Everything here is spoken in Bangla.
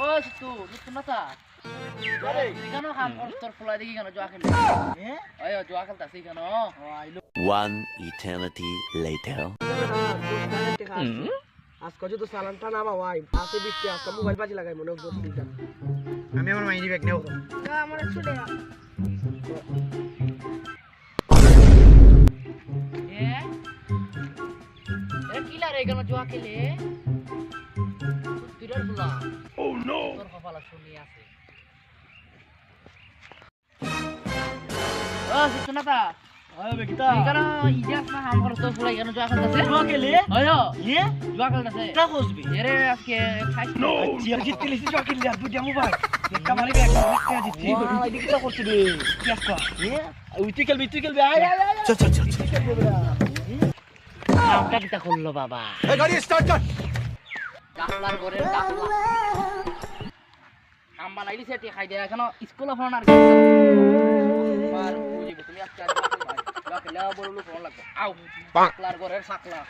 ও সিতু না তা আরে কেন কাম করছ তোর ফুলাই দেখি কেন জোয়া খেলে ওই জোয়া খেলতাছি কেন One eternity later. আজকে যদি সালানটা না বাবাই আসে বৃষ্টি আজকে মোবাইল বাজি লাগাই মনে হয় বসে দিতাম আমি আমার মাইনি ব্যাগ নেব আমার চলে কিলা রে কেন জোয়া খেলে তুইরার ফুলা ও নো তোর কপালা শুনি আছে ও সিতু না তা আয় বেকিতা কেন ইজাস না কাম করছ তোর ফুলাই কেন জোয়া খেলতাছে জোয়া খেলে ওই ইয়ে জোয়া খেলতাছে তা কসবি এরে আজকে খাইছ নো জিয়া জিততে লিসি জোয়া খেলে আর দুইটা মোবাইল একটা মারি ব্যাগ একটা জিতছি ওয়াও এদিকে কি করছিস রে কি আসকা এ তুই খেলবি আয় চল চল চল কামটা কিটা করলো বাবা এই গাড়ি স্টার্ট কর ডাকলার ঘরে ডাকলা কাম বানাইলি সেটি খাই দেয়া এখন স্কুলে ফোন আর মার বুঝিব তুমি আজকে জোয়া খেলা বড় লোক ফোন লাগবে আও ডাকলার ঘরের সাকলা